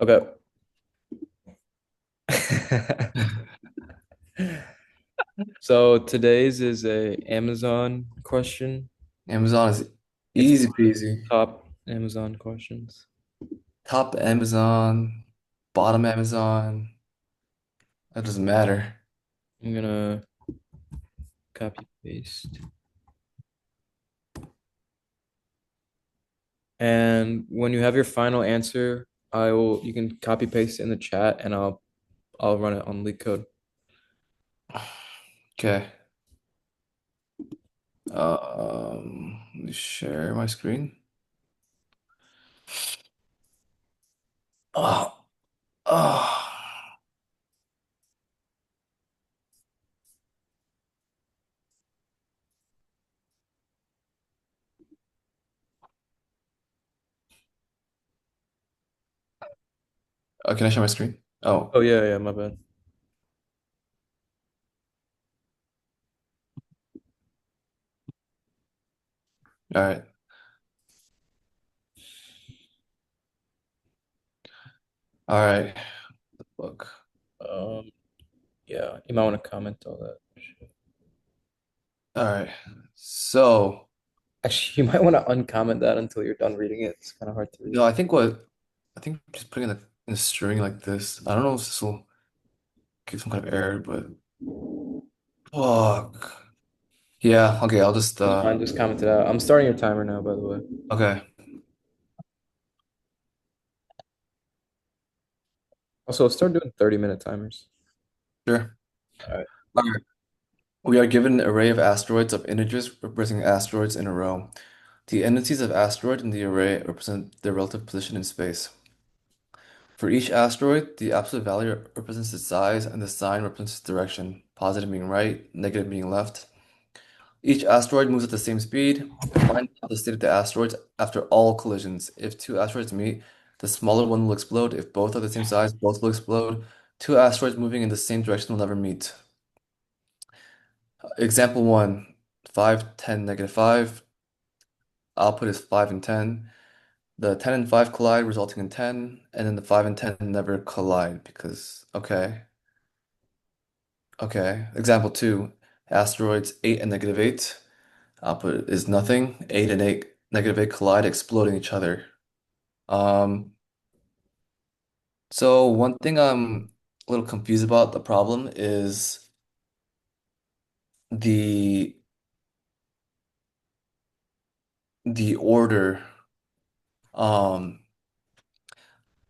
Okay. So today's is a Amazon question. Amazon is It's easy peasy. top Amazon questions. Top Amazon, bottom Amazon. That doesn't matter. I'm gonna copy paste. And when you have your final answer, you can copy paste it in the chat and I'll run it on LeetCode. Okay. Let me share my screen. Oh, oh. Oh, can I share my screen? Oh, Oh yeah, my bad. all right. All right. Look. Um yeah, you might want to comment all that. All right. So, Actually, you might want to uncomment that until you're done reading it. It's kind of hard to read. no, I think just putting in a string like this. I don't know if this will give some kind of error, but fuck. Yeah, okay, I'll just It's fine, just comment it out. I'm starting your timer now, by the way. okay, Also, start doing 30-minute timers. sure. All right. All right. We are given an array of asteroids of integers representing asteroids in a row. The indices of asteroid in the array represent their relative position in space. For each asteroid, the absolute value represents its size and the sign represents its direction, positive being right, negative being left. Each asteroid moves at the same speed. Find the state of the asteroids after all collisions. If two asteroids meet, the smaller one will explode. If both are the same size, both will explode. Two asteroids moving in the same direction will never meet. Example 1, 5, 10, -5. Output is 5 and 10. The 10 and 5 collide, resulting in 10, and then the 5 and 10 never collide because, okay, okay. Example 2, asteroids 8 and -8. Output is nothing. 8 and 8, -8 collide, exploding each other. Um, so one thing I'm a little confused about the problem is the the order. Um,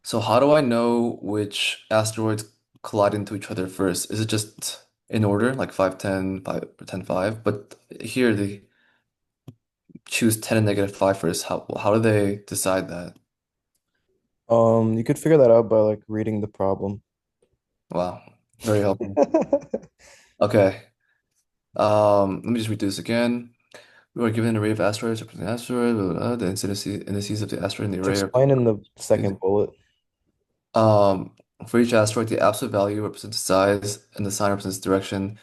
so how do I know which asteroids collide into each other first? Is it just in order, like 5, 10, 5, 10, 5? But here they choose 10 and -5 first. How do they decide that? You could figure that out by like reading the problem. Wow, very helpful. Okay. Let me just read this again. We are given an array of asteroids representing asteroid, blah, blah, blah. The indices of the asteroid in the It's array are explained in the second bullet. um for each asteroid, the absolute value represents size and the sign represents direction.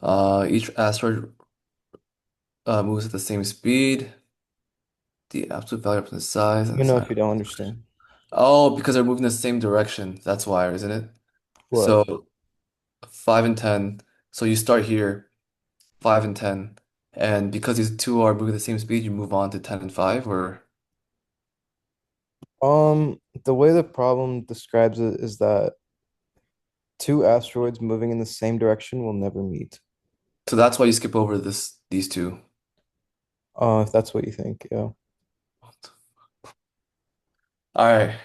Each asteroid moves at the same speed. The absolute value represents size Let and me the know sign. if you don't understand. Oh, because they're moving the same direction. That's why, isn't it? What? So 5 and 10. So you start here, 5 and 10. And because these two are moving the same speed, you move on to 10 and 5, or The way the problem describes it is that two asteroids moving in the same direction will never meet. so that's why you skip over these two. If that's what you think, yeah. All right.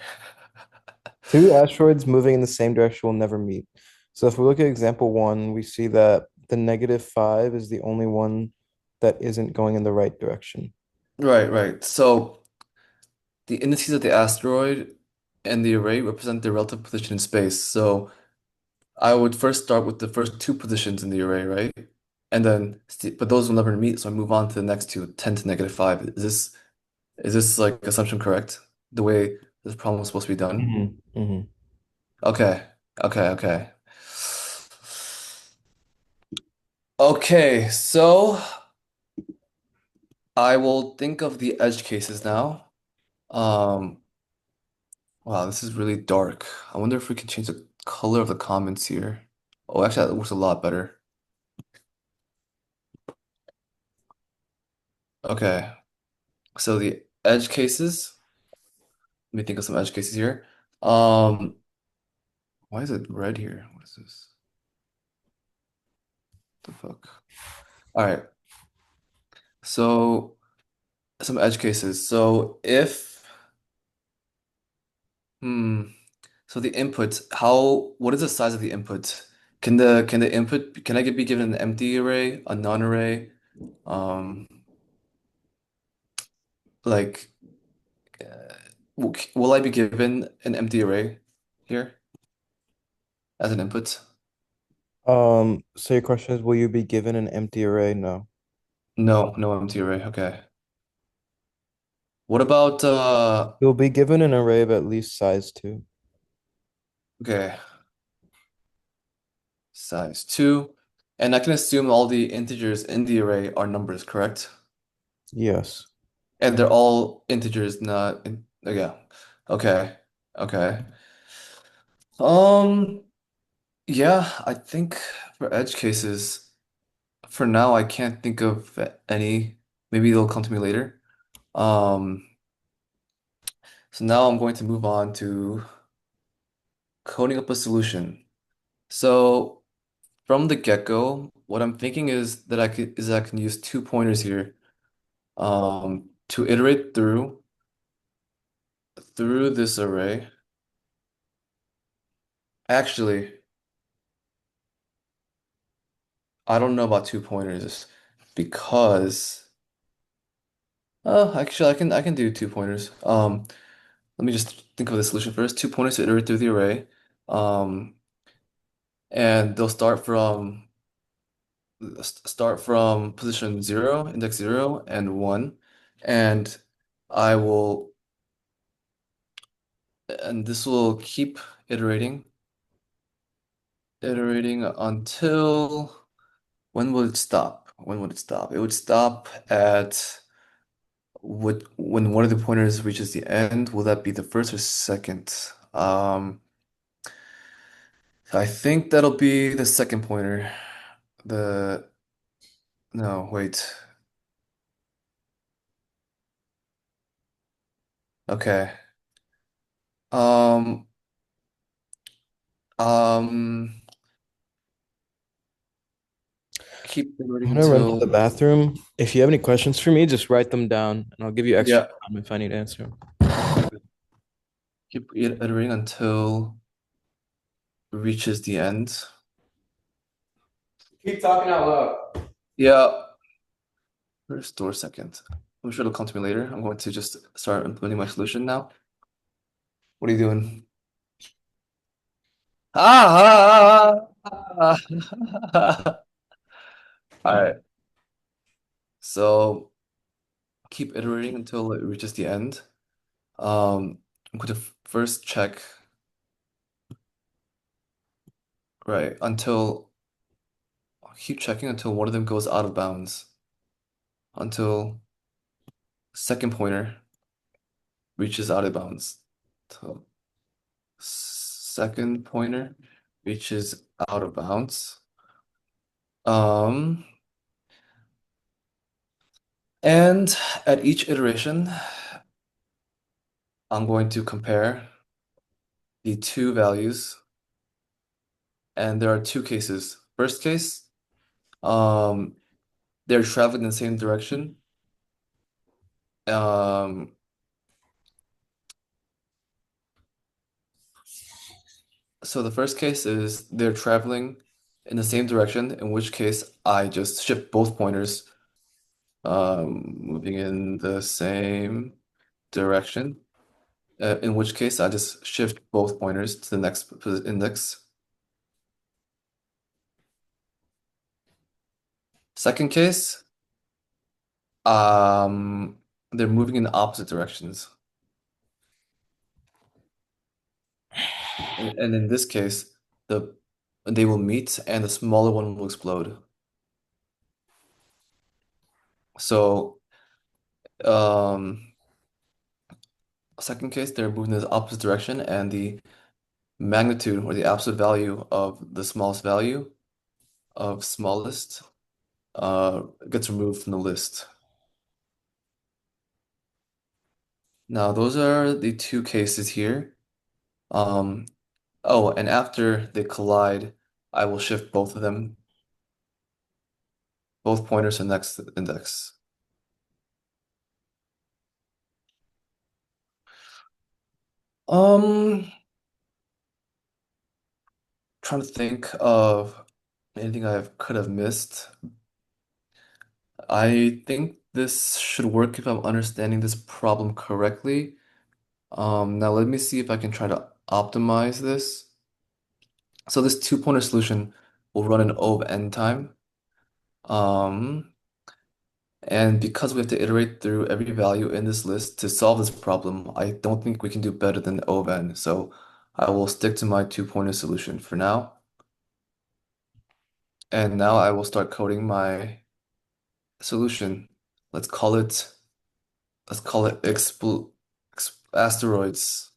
Two asteroids moving in the same direction will never meet. So if we look at example one, we see that the -5 is the only one that isn't going in the right direction. Right, right. So the indices of the asteroid and the array represent their relative position in space. So I would first start with the first two positions in the array, right? And then, but those will never meet, so I move on to the next two, 10 to -5. Is this like assumption correct? The way this problem was supposed to be done? Hmm. Okay, okay, okay. Okay, so I will think of the edge cases now. Um, Wow, this is really dark. I wonder if we can change the color of the comments here. Oh, actually, that looks a lot better. Okay, so the edge cases. Let me think of some edge cases here. Um, why is it red here? What is this? The fuck? All right, so some edge cases. So if, hmm, so the input, what is the size of the input? Can the input, can I be given an empty array, a non-array? Um, like, will I be given an empty array here as an input? So your question is, will you be given an empty array? No. No, no empty array. Okay. What about You'll be given an array of at least size 2. okay, size 2. And I can assume all the integers in the array are numbers, correct? Yes. And they're all integers, not in, oh, yeah. Okay. Okay. Um, yeah, I think for edge cases, for now I can't think of any. Maybe they'll come to me later. Um, so now I'm going to move on to coding up a solution. So from the get-go, what I'm thinking is that I can use two pointers here to iterate through this array. Actually, I don't know about two pointers because actually I can do two pointers. Let me just think of the solution first. Two pointers to iterate through the array. Um, and they'll start from position 0, index 0 and 1. And I will and this will keep iterating, iterating until when will it stop? When would it stop? It would stop at when one of the pointers reaches the end. Will that be the first or second? I think that'll be the second pointer. The no, wait. Okay. Um, um, keep I'm iterating gonna run to until the bathroom. If you have any questions for me, just write them down and I'll give you extra yeah. time if I need to answer 'em. Okay. Keep iterating until it reaches the end. Keep talking out loud. Yeah. Restore second. I'm sure it'll come to me later. I'm going to just start implementing my solution now. What are you doing? Ah! All right. So keep iterating until it reaches the end. I'm going to first check, right, until I'll keep checking until one of them goes out of bounds. Until second pointer reaches out of bounds. So second pointer reaches out of bounds. Um, and at each iteration, I'm going to compare the two values, and there are two cases. First case, um, they're traveling in the same direction. Um, so the first case is they're traveling in the same direction, in which case I just shift both pointers, moving in the same direction. In which case I just shift both pointers to the next index. Second case, um, they're moving in opposite directions. And in this case, the they will meet and the smaller one will explode. So, um, Second case, they're moving in the opposite direction, and the magnitude or the absolute value of the smallest value of smallest gets removed from the list. Now, those are the two cases here. Um, oh, and after they collide, I will shift both of them, both pointers to the next index. Um, Trying to think of anything I could have missed. I think this should work if I'm understanding this problem correctly. Now let me see if I can try to optimize this. So this two-pointer solution will run an O of n time. Um, and because we have to iterate through every value in this list to solve this problem, I don't think we can do better than O of n. So I will stick to my two-pointer solution for now. And now I will start coding my solution. Let's call it let's call it asteroids.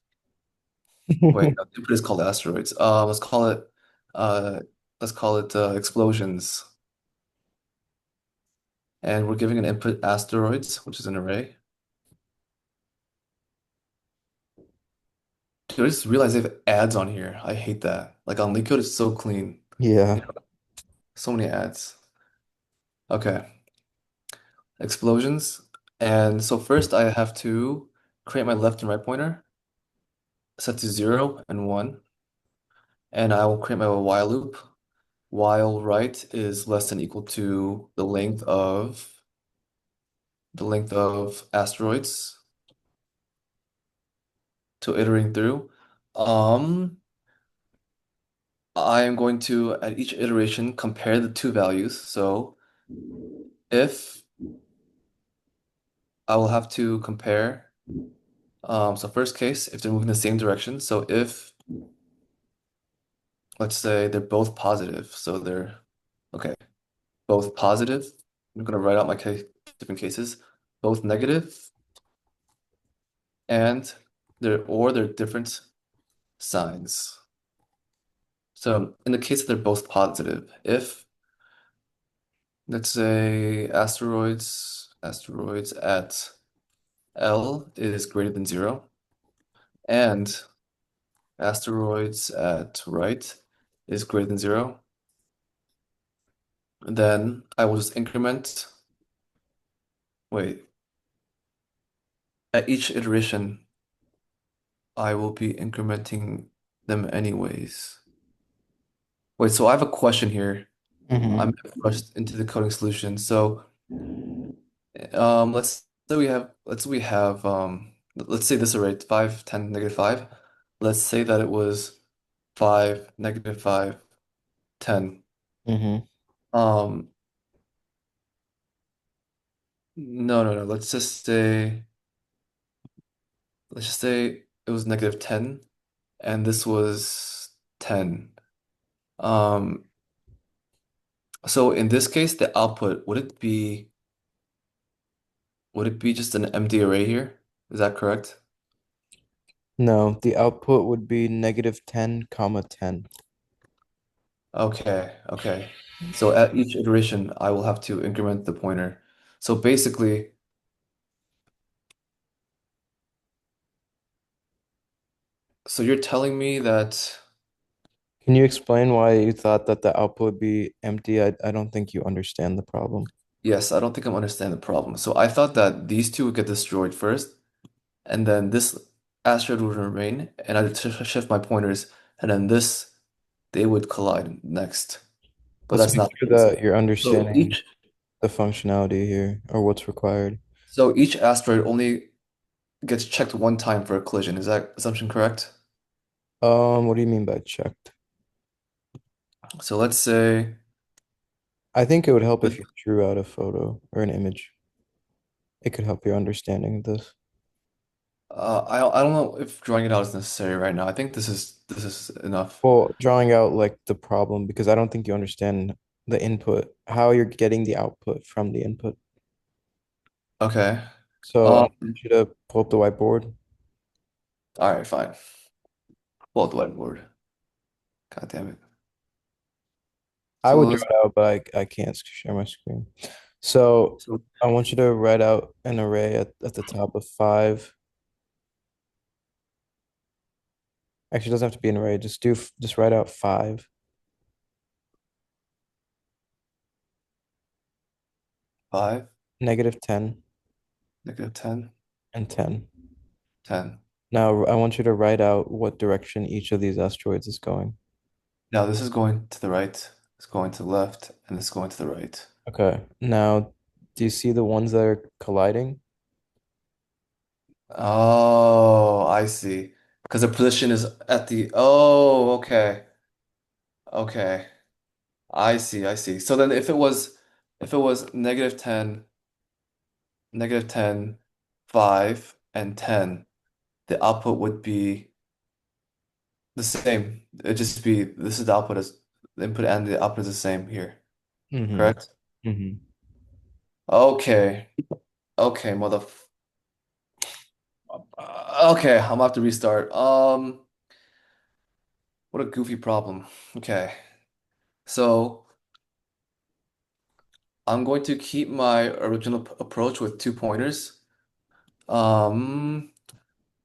Wait, no, input is called asteroids. Uh let's call it explosions. And we're giving an input asteroids, which is an array. Dude, I just realized they have ads on here. I hate that. Like on LeetCode, it's so clean. You Yeah. know, so many ads. Okay, explosions. And so first I have to create my left and right pointer, set to 0 and 1. And I will create my while loop while right is less than equal to the length of asteroids to iterating through. Um, I am going to at each iteration compare the two values. So if I will have to compare, so first case, if they're moving the same direction. So if let's say they're both positive, so they're okay, both positive. I'm gonna write out my case, different cases, both negative, and they're different signs. So in the case that they're both positive, if let's say asteroids at L is greater than 0, and asteroids at right is greater than 0, then I will just increment, wait, at each iteration, I will be incrementing them anyways. Wait, so I have a question here. Hmm. I'm rushed into the coding solution. So let's say this array 5, 10, -5. Let's say that it was 5, -5, 10. Hmm. Um no, no, no. Let's just say it was -10 and this was 10. Um so in this case the output would it be just an empty array here? Is that correct? No, the output would be -10, comma 10. Okay, okay. So at each iteration, I will have to increment the pointer. So basically, so you're telling me that, Can you explain why you thought that the output would be empty? I don't think you understand the problem. yes, I don't think I'm understanding the problem. So I thought that these two would get destroyed first, and then this asteroid would remain, and I'd shift my pointers, and then they would collide next. But Let's that's make not sure the case. that you're So understanding each, the functionality here or what's required. so each asteroid only gets checked one time for a collision. Is that assumption correct? What do you mean by checked? So let's say. I think it would help if you drew out a photo or an image. It could help your understanding of this. I don't know if drawing it out is necessary right now. I think this is enough. Well, drawing out like the problem because I don't think you understand the input, how you're getting the output from the input. Okay. So I Um, want you to pull up the whiteboard. All right, fine. Well, the whiteboard. God damn it. I So would draw let's. it out, but I can't share my screen. So So I want you to write out an array at the top of five. Actually, it doesn't have to be an array. Just write out five, 5, -10, -10, and 10. 10. Now I want you to write out what direction each of these asteroids is going. Now this is going to the right, it's going to the left, and it's going to the right. Okay. Now, do you see the ones that are colliding? Oh, I see. Because the position is at the. Oh, okay. Okay. I see, I see. So then if it was -10, -10, 5, and 10, the output would be the same. It'd just be this is the output as the input and the output is the same here. Mm-hmm. Correct? Mm-hmm. Okay. Okay, okay, I'm gonna have to restart. What a goofy problem. Okay. So I'm going to keep my original approach with 2 pointers. Um,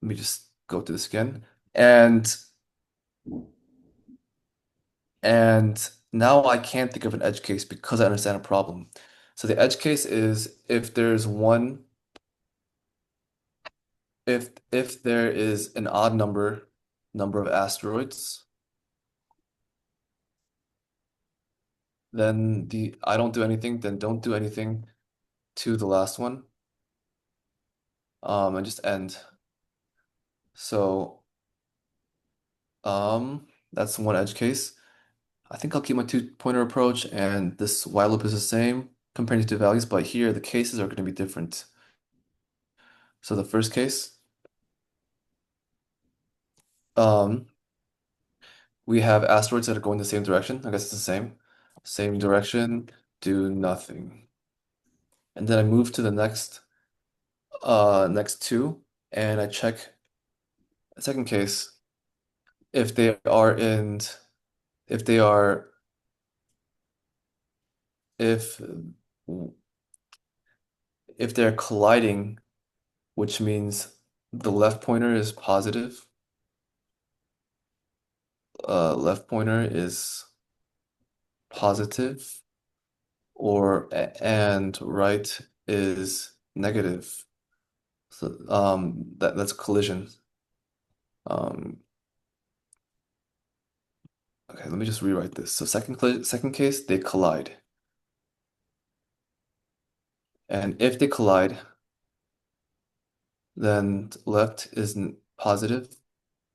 Let me just go through this again. And and now I can't think of an edge case because I understand a problem. So the edge case is if there is an odd number of asteroids, then the I don't do anything, then don't do anything to the last one. And just end. So that's one edge case. I think I'll keep my 2 pointer approach and this while loop is the same comparing the two values, but here the cases are going to be different. So the first case, um, we have asteroids that are going the same direction. I guess it's the same. Same direction, do nothing. And then I move to the next two, and I check the second case if they are in if they are if if they're colliding, which means the left pointer is positive, left pointer is positive, and right is negative. So that's collision. Um, okay, let me just rewrite this. So second case, they collide. And if they collide, then left is positive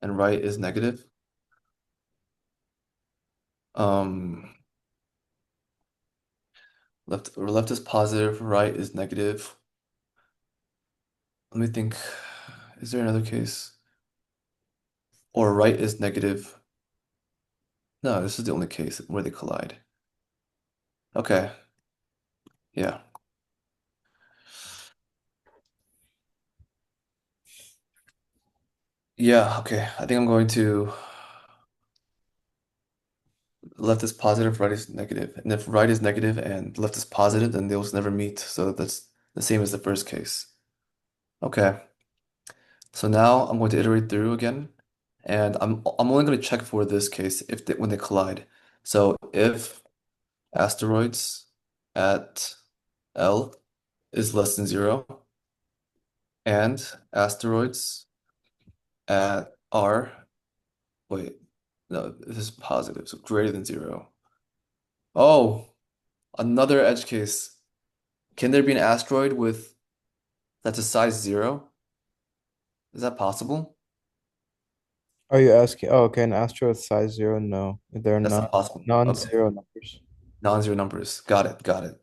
and right is negative. Um, left is positive, right is negative. Let me think. Is there another case? Or right is negative. No, this is the only case where they collide. Okay, yeah. Yeah, okay. I think I'm going to left is positive, right is negative. And if right is negative and left is positive, then they'll never meet. So that's the same as the first case. Okay. So now I'm going to iterate through again, and I'm only going to check for this case if when they collide. So if asteroids at L is less than 0 and asteroids at R, wait, no, this is positive, so greater than 0. Oh, another edge case. Can there be an asteroid with that's a size 0? Is that possible? Are you asking? Oh, okay. An asteroid size zero? No, they're That's not not possible. Okay. non-zero numbers. Non-zero numbers. Got it. Got it.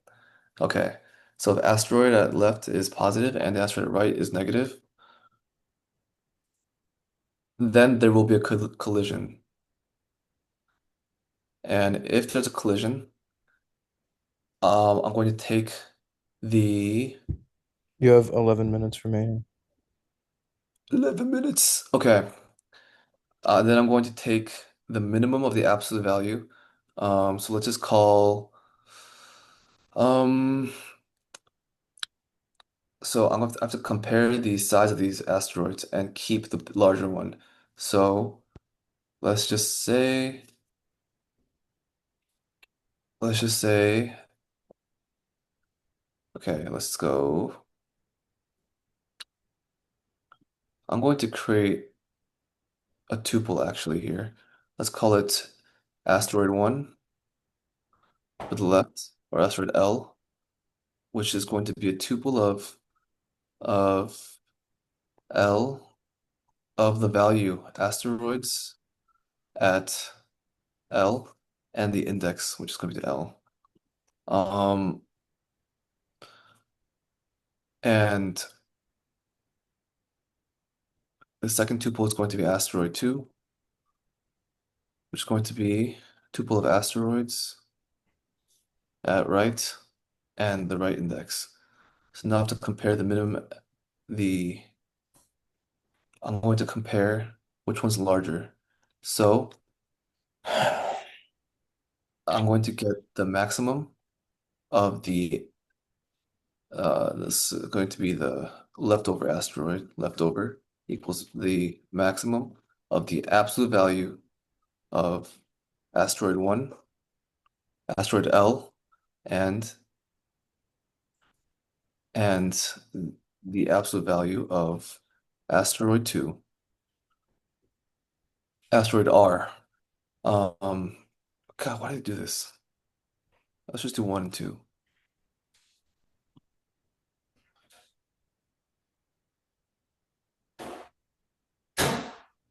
Okay. So the asteroid at left is positive and the asteroid at right is negative, then there will be a collision. And if there's a collision, I'm going to take the You have 11 minutes remaining. 11 minutes. Okay. Then I'm going to take the minimum of the absolute value. So let's just call, um, so I'm going to have to compare the size of these asteroids and keep the larger one. So let's just say, let's just say, okay, let's go. I'm going to create a tuple actually here. Let's call it asteroid 1 for the left, or asteroid L, which is going to be a tuple of L of the value asteroids at L and the index, which is going to be L. Um, and the second tuple is going to be asteroid 2, which is going to be tuple of asteroids at right and the right index. So now I have to compare the minimum, the, I'm going to compare which one's larger. So I'm going to get the maximum of the this is going to be the leftover asteroid, leftover equals the maximum of the absolute value of asteroid 1, asteroid L, and and the absolute value of asteroid 2, asteroid R. Um, God, why did I do this? Let's just do 1 and 2.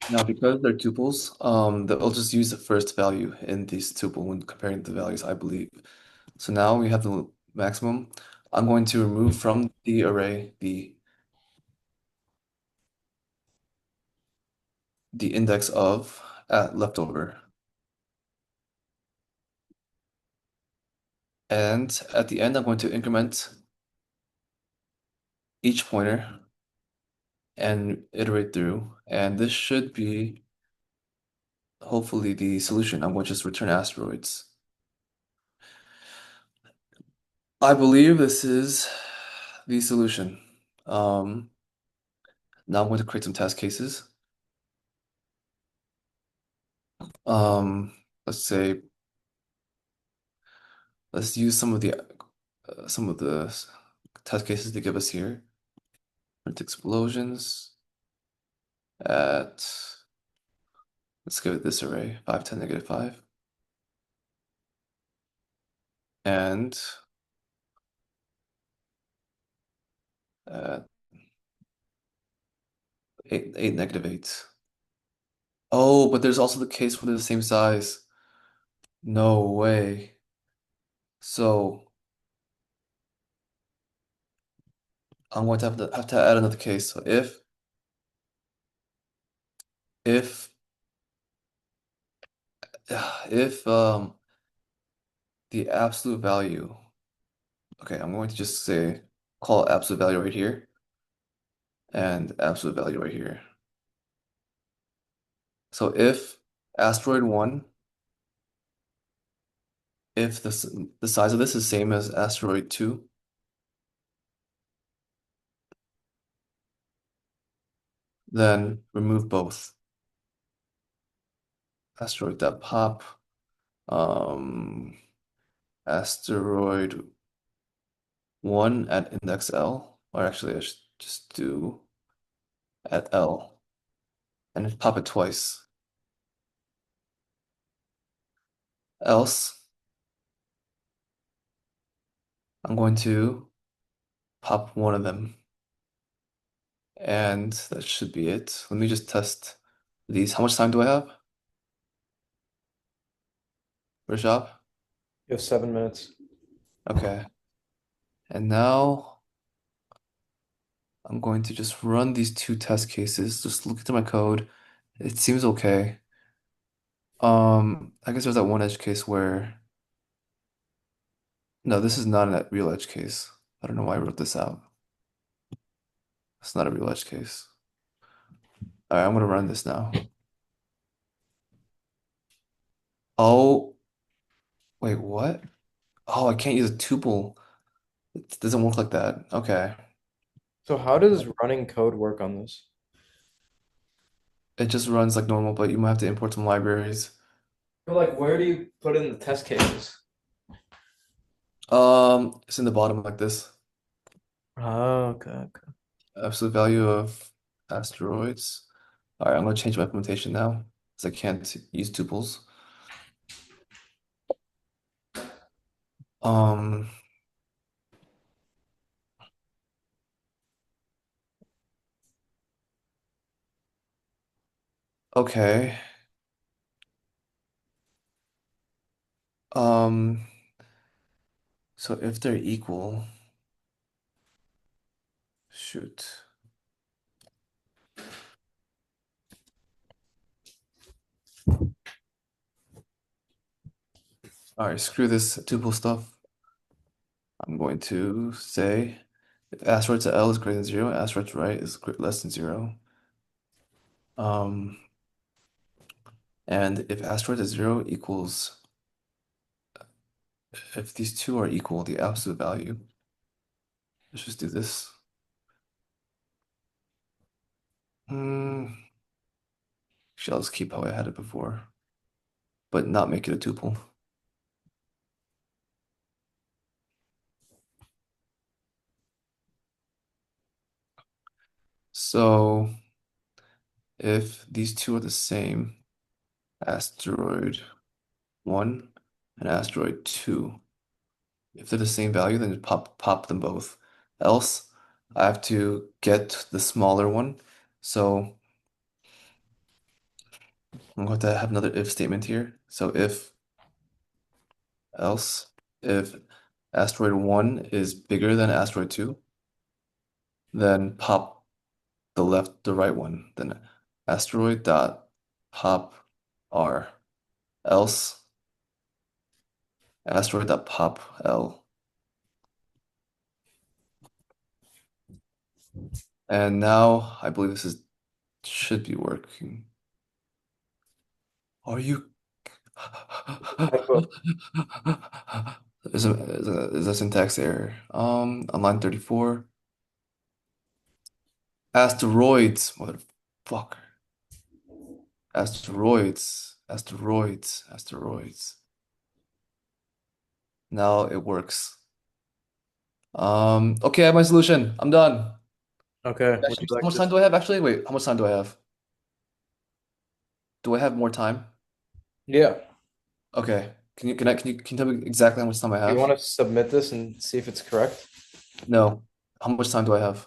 Now, because they're tuples, I'll just use the first value in these tuple when comparing the values, I believe. So now we have the maximum. I'm going to remove from the array the index of leftover. And at the end, I'm going to increment each pointer and iterate through. And this should be hopefully the solution. I'm going to just return asteroids. I believe this is the solution. Um, Now I'm going to create some test cases. Um, let's say let's use some of the test cases they give us here. Print explosions at, let's give it this array, 5, 10, -5. And at 8, 8, -8. Oh, but there's also the case where they're the same size. No way. So I'm going to have to add another case. So if if the absolute value, okay, I'm going to just say call absolute value right here and absolute value right here. So if asteroid 1, if the size of this is same as asteroid 2, then remove both. Asteroid.pop, um, asteroid 1 at index L, or actually I should just do at L and pop it twice. Else, I'm going to pop one of them, and that should be it. Let me just test these. How much time do I have? Rishab? You have 7 minutes. Okay. And now I'm going to just run these two test cases. Just look into my code. It seems okay. I guess there's that one edge case where, no, this is not a real edge case. I don't know why I wrote this out. It's not a real edge case. All right, I'm gonna run this now. Oh, wait, what? Oh, I can't use a tuple. It doesn't work like that. Okay. So how does running code work on this? It just runs like normal, but you might have to import some libraries. But like, where do you put in the test cases? It's in the bottom like this. Oh, okay, okay. Absolute value of asteroids. All right, I'm gonna change my implementation now because I can't use tuples. Um, okay. Um, so if they're equal, shoot. All right, screw this tuple stuff. I'm going to say if asteroid to L is greater than zero, asteroid to right is less than zero. Um, and if asteroid to zero equals, if these two are equal, the absolute value, let's just do this. Hmm, actually, I'll just keep how I had it before, but not make it a tuple. So if these two are the same, asteroid 1 and asteroid 2, if they're the same value, then just pop them both. Else, I have to get the smaller one. So I'm going to have another if statement here. So if else, if asteroid 1 is bigger than asteroid 2, then pop the right one. Then asteroid dot pop R. Else asteroid dot pop L. And now I believe this is should be working. Are you? Typo. Is a syntax error. On line 34. Asteroids, motherfucker. Asteroids, asteroids, asteroids. Now it works. Okay, I have my solution. I'm done. Okay, would Actually, you how like much time this? do I have actually? Wait, how much time do I have? Do I have more time? Yeah. Okay. Can you tell me exactly how much time I Do you have? want to submit this and see if it's correct? No. How much time do I have?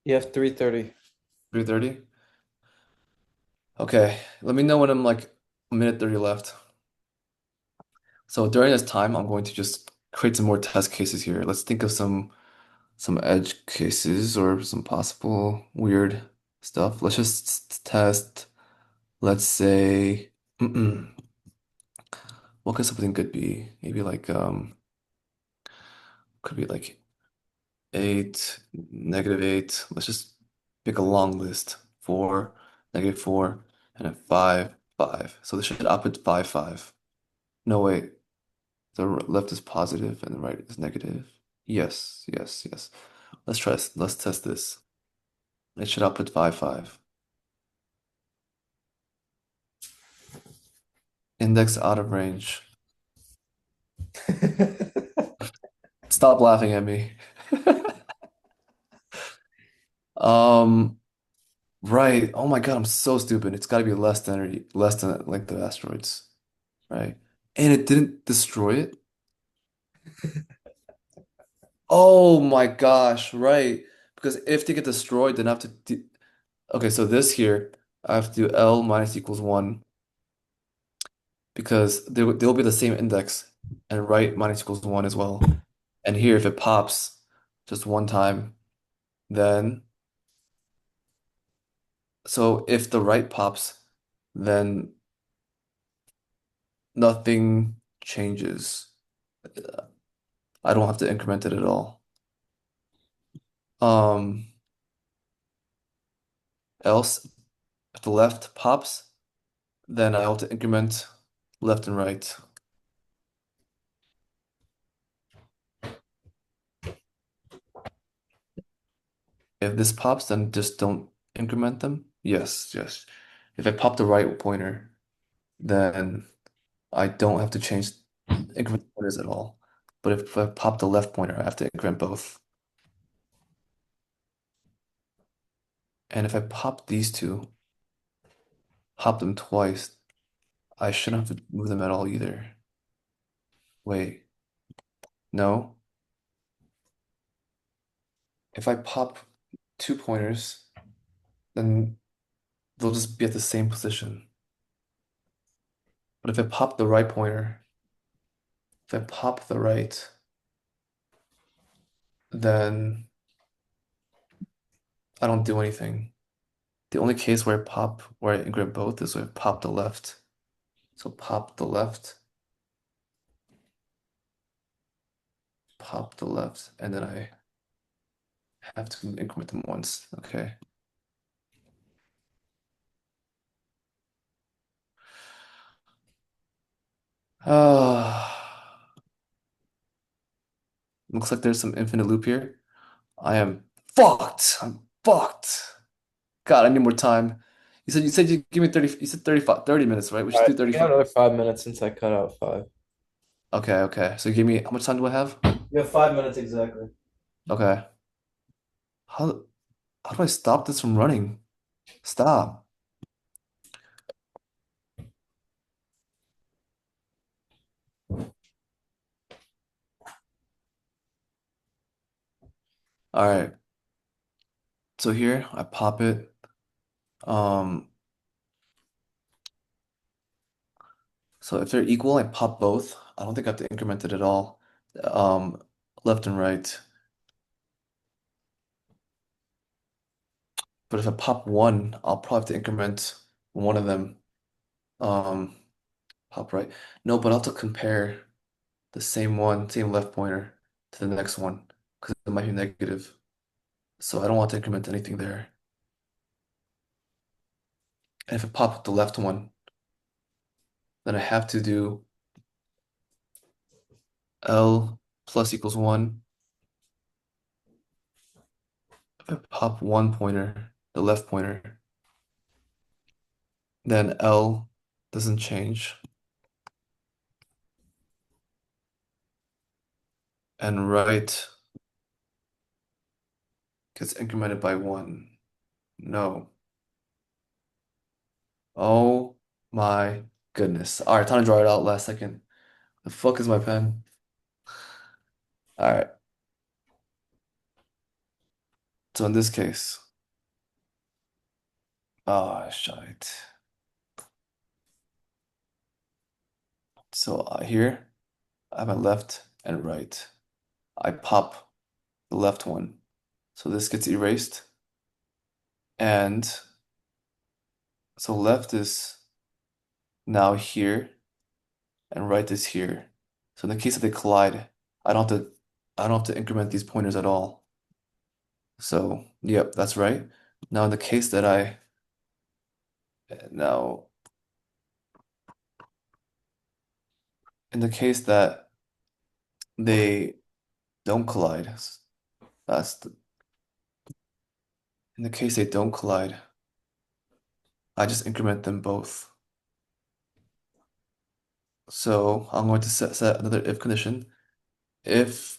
You have 3:30. 3:30? Okay. Let me know when I'm like a minute 30 left. So during this time, I'm going to just create some more test cases here. Let's think of some edge cases or some possible weird stuff. Let's just test, let's say, what could something good be? Maybe like could be like 8, -8. Let's just pick a long list. 4, -4, and a 5, 5. So this should output 5, 5. No, wait. The left is positive and the right is negative. Yes, yes, yes. Let's test this. It should output 5, 5. Index out of range. Stop laughing at me. Um, right. Oh my God, I'm so stupid. It's got to be less than like the asteroids, right? And it didn't destroy it. Oh my gosh, right. Because if they get destroyed, then I have to do... Okay, so this here, I have to do L minus equals 1 because they'll be the same index and right minus equals 1 as well. And here, if it pops just one time, then so if the right pops, then nothing changes. I don't have to increment it at all. Um, Else, if the left pops, then I have to increment left and right. If this pops, then just don't increment them. Yes, yes. If I pop the right pointer, then I don't have to change increment pointers at all. But if I pop the left pointer, I have to increment both. And if I pop these two, pop them twice, I shouldn't have to move them at all either. Wait, no. If I pop two pointers, then they'll just be at the same position. But if I pop the right pointer, if I pop the right, then I don't do anything. The only case where I grab both is where I pop the left. So pop the left, and then I have to increment them once. Okay. Ah, looks like there's some infinite loop here. I am fucked. I'm fucked. God, I need more time. You said you give me 30, you said 35, 30 minutes, right? We All should right, do you got 35. another 5 minutes since I cut out five. Okay, okay. So give me how much time do I have? You have 5 minutes exactly. Okay. How how do I stop this from running? Stop. All right. So here I pop it. Um, so if they're equal, I pop both. I don't think I have to increment it at all. Um, left and right. But if I pop one, I'll probably have to increment one of them. Um, pop right. No, but I'll have to compare the same one, same left pointer to the next one because it might be negative. So I don't want to increment anything there. And if I pop the left one, then I have to do L plus equals 1. If I pop one pointer, the left pointer, then L doesn't change. And right gets incremented by 1. No. Oh my goodness. All right, time to draw it out last second. The fuck is my pen? All right. So in this case, shite. So here, I have my left and right. I pop the left one. So this gets erased. And so left is now here and right is here. So in the case that they collide, I don't have to I don't have to increment these pointers at all. So, yep, that's right. Now in the case that I now in the case that they don't collide, that's the, in the case they don't collide, I just increment them both. So I'm going to set another if condition. If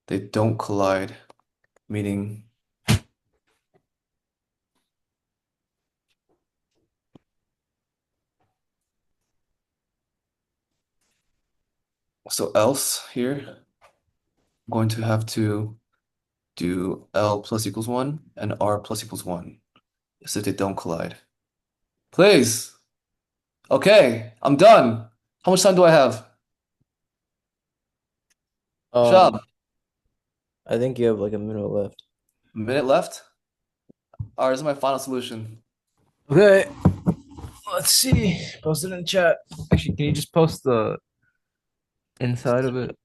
they don't collide, meaning so else here, I'm going to have to do L plus equals 1 and R plus equals 1. So if they don't collide. Please. Okay, I'm done. How much time do I have? Um, Shab, I think you have like a minute left. a minute left? All right, this is my final solution. Okay, let's see. Post it in chat. Actually, can you just post the inside of it?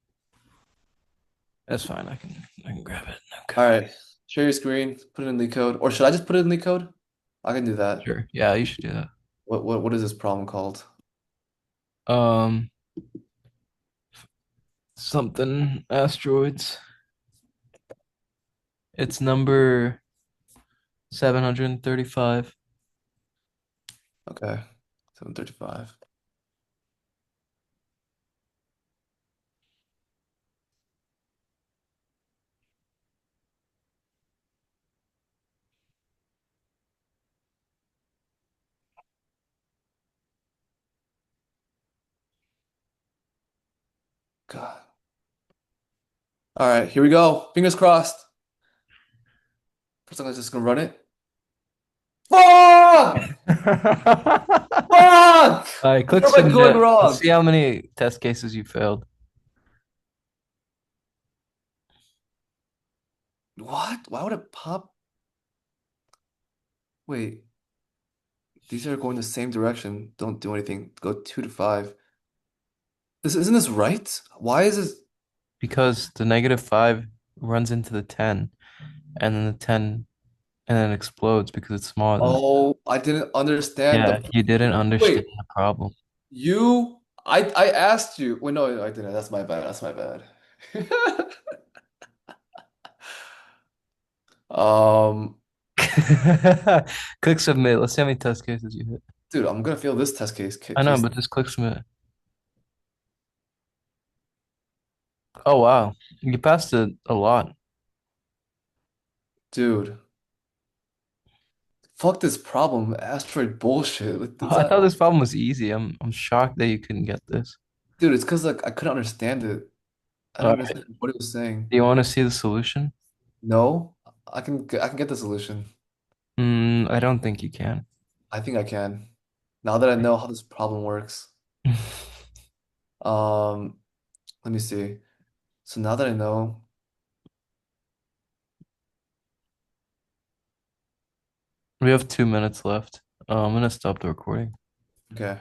That's fine. I can grab it. All Okay. right, share your screen, put it in LeetCode. Or should I just put it in LeetCode? I can do that. Sure. Yeah, you should do that. What is this problem called? Um, something asteroids. It's number 735. Okay. 735. God. All right, here we go. Fingers crossed. First, I'm just gonna run it. Fuck! Fuck! All right, click What am I going submit. Let's wrong? see how many test cases you failed. What? Why would it pop? Wait, these are going the same direction. Don't do anything. Go 2 to 5. Isn't this right? Why is this? Because the -5 runs into the 10, and then the 10, and then explodes because it's smaller than it. Oh, I didn't understand Yeah, the. you didn't understand Wait, the problem. I asked you. Wait, no, I didn't. That's my bad. That's my bad. Um, Click submit. Let's see how many test cases you hit. dude, I'm gonna fail this test I know, case. but just click submit. Oh wow, you passed it a lot. Dude, fuck this problem. Asteroid bullshit. Is I thought that, this problem was easy. I'm shocked that you couldn't get this. dude, it's because like I couldn't understand it. I All didn't right. understand what it was saying. Do you want to see the solution? No, I can get the solution. I don't think you can. I think I can. Now that I know how this problem works. Um, let me see. So now that I know, We have 2 minutes left. I'm gonna stop the recording. okay.